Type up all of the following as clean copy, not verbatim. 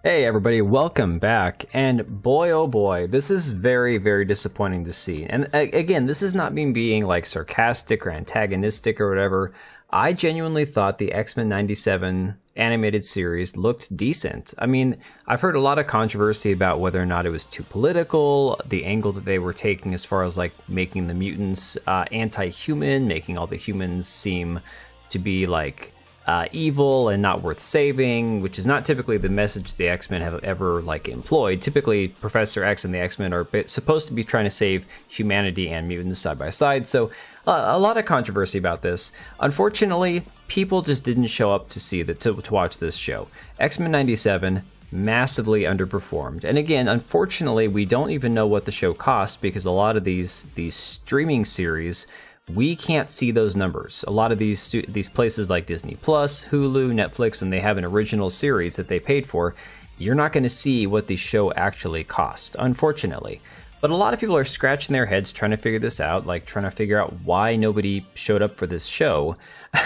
Hey everybody, welcome back. And boy oh boy, this is very, very disappointing to see. And again, this is not me being like sarcastic or antagonistic or whatever. I genuinely thought the X-Men 97 animated series looked decent. I mean, I've heard a lot of controversy about whether or not it was too political, the angle that they were taking as far as like making the mutants anti-human, making all the humans seem to be like evil and not worth saving, which is not typically the message the X-Men have ever like employed. Typically, Professor X and the X-Men are supposed to be trying to save humanity and mutants side by side. So a lot of controversy about this. Unfortunately, people just didn't show up to see that to watch this show. X-Men 97 massively underperformed. And again, unfortunately, we don't even know what the show cost because a lot of these streaming series, we can't see those numbers. A lot of these places like Disney Plus, Hulu, Netflix, when they have an original series that they paid for, you're not going to see what the show actually cost, unfortunately. But a lot of people are scratching their heads trying to figure this out, like trying to figure out why nobody showed up for this show.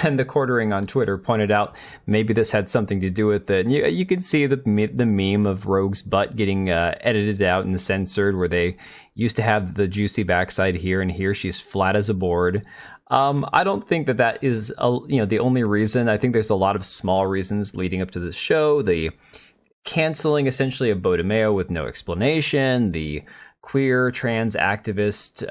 And the Quartering on Twitter pointed out maybe this had something to do with it. And you can see the meme of Rogue's butt getting edited out and censored, where they used to have the juicy backside here, and here she's flat as a board. I don't think that is the only reason. I think there's a lot of small reasons leading up to this show. The canceling essentially of Bo DeMeo with no explanation, the queer trans activist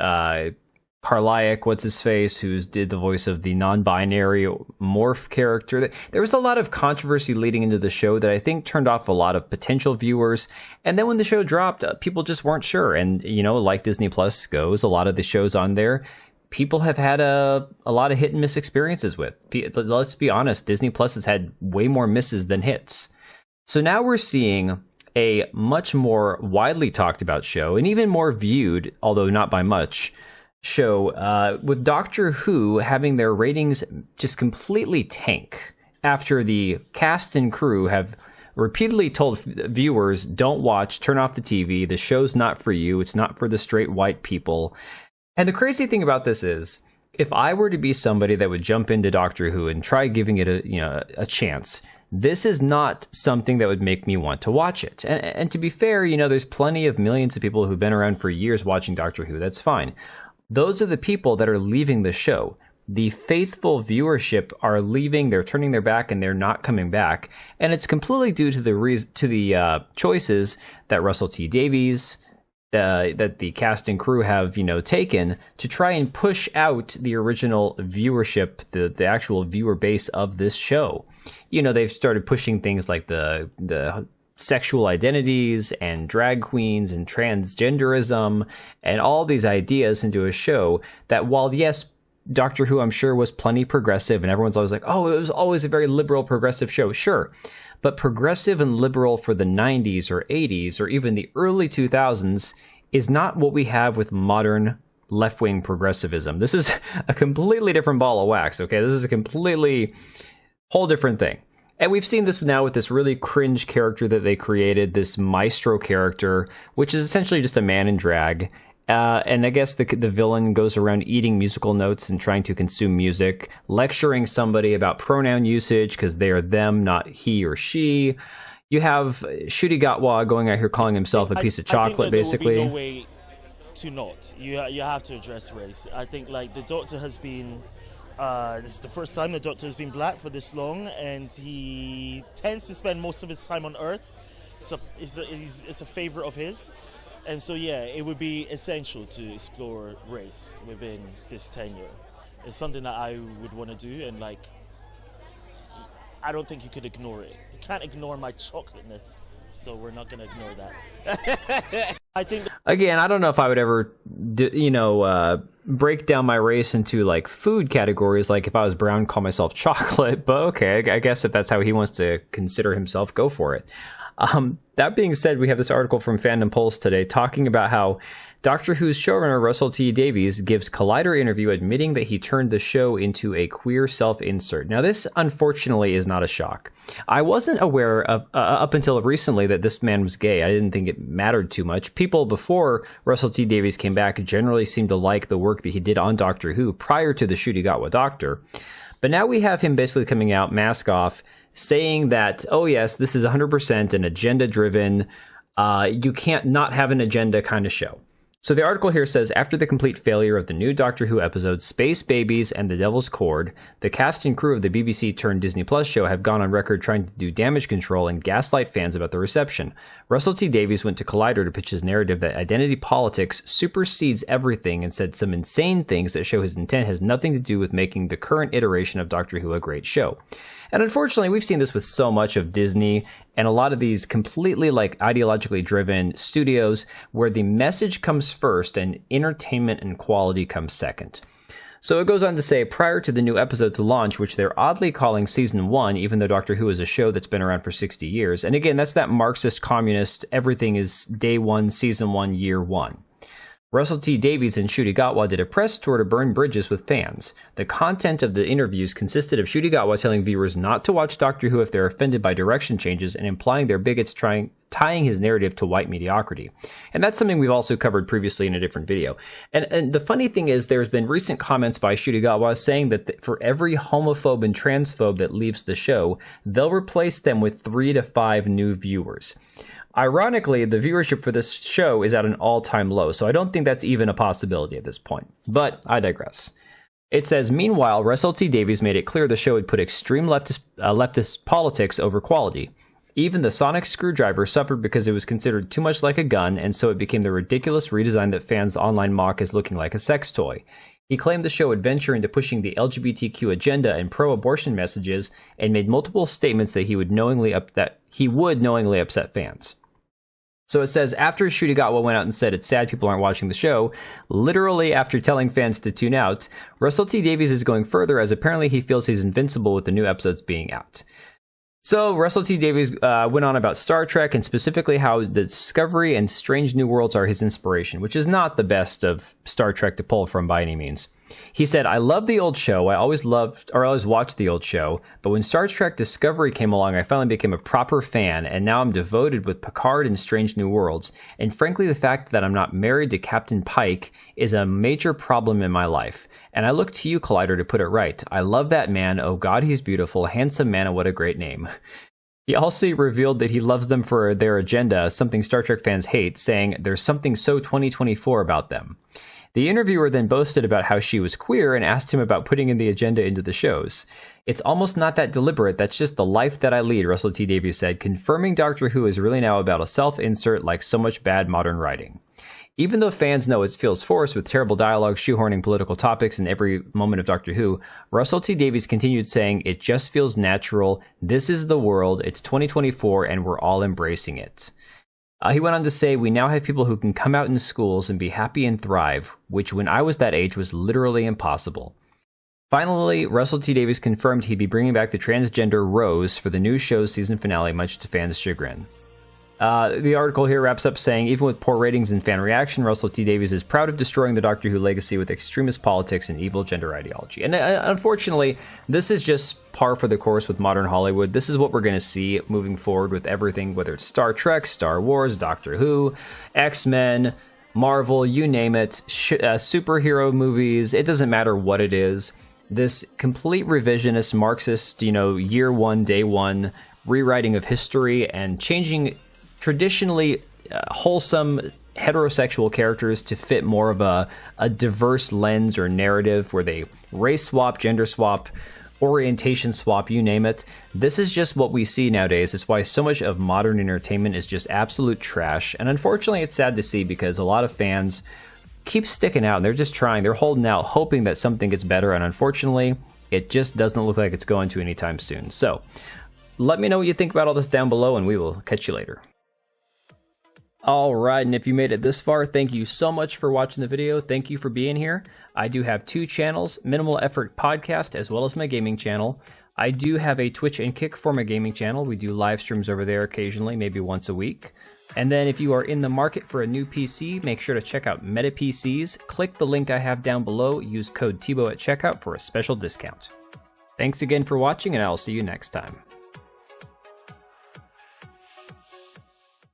Carlayak, what's his face, who did the voice of the non-binary morph character. There was a lot of controversy leading into the show that I think turned off a lot of potential viewers. And then when the show dropped, people just weren't sure. And like Disney Plus goes, a lot of the shows on there, people have had a lot of hit and miss experiences with. Let's be honest, Disney Plus has had way more misses than hits. So now we're seeing a much more widely talked about show, and even more viewed, although not by much, show with Doctor Who having their ratings just completely tank after the cast and crew have repeatedly told viewers, don't watch, turn off the TV, the show's not for you, it's not for the straight white people. And the crazy thing about this is, if I were to be somebody that would jump into Doctor Who and try giving it a chance, this is not something that would make me want to watch it. And to be fair, there's plenty of millions of people who've been around for years watching Doctor Who. That's fine. Those are the people that are leaving the show. The faithful viewership are leaving, they're turning their back, and they're not coming back. And it's completely due to the choices that Russell T Davies, that the cast and crew have, taken to try and push out the original viewership, the actual viewer base of this show. They've started pushing things like the sexual identities and drag queens and transgenderism and all these ideas into a show that, while yes, Doctor Who, I'm sure, was plenty progressive, and everyone's always like, oh, it was always a very liberal, progressive show. Sure. But progressive and liberal for the 90s or 80s or even the early 2000s is not what we have with modern left-wing progressivism. This is a completely different ball of wax, okay? This is a completely whole different thing. And we've seen this now with this really cringe character that they created, this maestro character, which is essentially just a man in drag. And I guess the villain goes around eating musical notes and trying to consume music, lecturing somebody about pronoun usage because they are them, not he or she. You have Ncuti Gatwa going out here calling himself a piece of chocolate, basically. There will be no way to not. You have to address race. I think the Doctor has been... this is the first time the Doctor has been black for this long, and he tends to spend most of his time on Earth. It's a favorite of his. And so, it would be essential to explore race within this tenure. It's something that I would want to do, and I don't think you could ignore it. You can't ignore my chocolateness, so we're not going to ignore that. I think. Again, I don't know if I would ever, break down my race into food categories. Like if I was brown, call myself chocolate. But okay, I guess if that's how he wants to consider himself, go for it. That being said, we have this article from Fandom Pulse today talking about how Doctor Who's showrunner Russell T Davies gives Collider interview admitting that he turned the show into a queer self-insert. Now, this unfortunately is not a shock. I wasn't aware of, up until recently, that this man was gay. I didn't think it mattered too much. People before Russell T Davies came back generally seemed to like the work that he did on Doctor Who prior to the Ncuti Gatwa Doctor. But now we have him basically coming out, mask off, saying that, oh yes, this is 100% an agenda-driven, you can't not have an agenda kind of show. So the article here says, after the complete failure of the new Doctor Who episodes Space Babies and The Devil's Cord, the cast and crew of the BBC turned Disney Plus show have gone on record trying to do damage control and gaslight fans about the reception. Russell T Davies went to Collider to pitch his narrative that identity politics supersedes everything and said some insane things that show his intent has nothing to do with making the current iteration of Doctor Who a great show. And unfortunately, we've seen this with so much of Disney and a lot of these completely like ideologically driven studios where the message comes first and entertainment and quality comes second. So it goes on to say, prior to the new episode to launch, which they're oddly calling Season 1, even though Doctor Who is a show that's been around for 60 years. And again, that's that Marxist, communist, everything is day one, season 1, year 1. Russell T Davies and Ncuti Gatwa did a press tour to burn bridges with fans. The content of the interviews consisted of Ncuti Gatwa telling viewers not to watch Doctor Who if they're offended by direction changes and implying they're bigots tying his narrative to white mediocrity. And that's something we've also covered previously in a different video. And the funny thing is there's been recent comments by Ncuti Gatwa saying that for every homophobe and transphobe that leaves the show, they'll replace them with 3 to 5 new viewers. Ironically, the viewership for this show is at an all-time low, so I don't think that's even a possibility at this point. But I digress. It says, meanwhile, Russell T Davies made it clear the show would put extreme leftist politics over quality. Even the sonic screwdriver suffered because it was considered too much like a gun, and so it became the ridiculous redesign that fans online mock as looking like a sex toy. He claimed the show would venture into pushing the LGBTQ agenda and pro-abortion messages, and made multiple statements that he would knowingly upset fans. So it says, after Ncuti Gatwa went out and said it's sad people aren't watching the show, literally after telling fans to tune out, Russell T Davies is going further as apparently he feels he's invincible with the new episodes being out. So Russell T Davies went on about Star Trek and specifically how the Discovery and Strange New Worlds are his inspiration, which is not the best of Star Trek to pull from by any means. He said, I love the old show. I always watched the old show. But when Star Trek Discovery came along, I finally became a proper fan. And now I'm devoted with Picard and Strange New Worlds. And frankly, the fact that I'm not married to Captain Pike is a major problem in my life. And I look to you, Collider, to put it right. I love that man. Oh God, he's beautiful. Handsome man, and what a great name. He also revealed that he loves them for their agenda, something Star Trek fans hate, saying there's something so 2024 about them. The interviewer then boasted about how she was queer and asked him about putting in the agenda into the shows. It's almost not that deliberate, that's just the life that I lead, Russell T Davies said, confirming Doctor Who is really now about a self-insert like so much bad modern writing. Even though fans know it feels forced with terrible dialogue, shoehorning political topics in every moment of Doctor Who, Russell T Davies continued saying, it just feels natural, this is the world, it's 2024, and we're all embracing it. He went on to say, we now have people who can come out in schools and be happy and thrive, which when I was that age was literally impossible. Finally, Russell T Davies confirmed he'd be bringing back the transgender Rose for the new show's season finale, much to fans' chagrin. The article here wraps up saying, even with poor ratings and fan reaction, Russell T Davies is proud of destroying the Doctor Who legacy with extremist politics and evil gender ideology. And unfortunately, this is just par for the course with modern Hollywood. This is what we're going to see moving forward with everything, whether it's Star Trek, Star Wars, Doctor Who, XMen, Marvel, you name it, superhero movies, it doesn't matter what it is. This complete revisionist, Marxist, year one, day one, rewriting of history and changing traditionally wholesome heterosexual characters to fit more of a diverse lens or narrative where they race swap, gender swap, orientation swap, you name it. This is just what we see nowadays. It's why so much of modern entertainment is just absolute trash. And unfortunately, it's sad to see because a lot of fans keep sticking out and they're just trying, they're holding out, hoping that something gets better. And unfortunately, it just doesn't look like it's going to anytime soon. So let me know what you think about all this down below and we will catch you later. Alright, and if you made it this far, thank you so much for watching the video. Thank you for being here. I do have 2 channels, Minimal Effort Podcast, as well as my gaming channel. I do have a Twitch and Kick for my gaming channel. We do live streams over there occasionally, maybe once a week. And then if you are in the market for a new PC, make sure to check out Meta PCs. Click the link I have down below. Use code TBO at checkout for a special discount. Thanks again for watching, and I'll see you next time.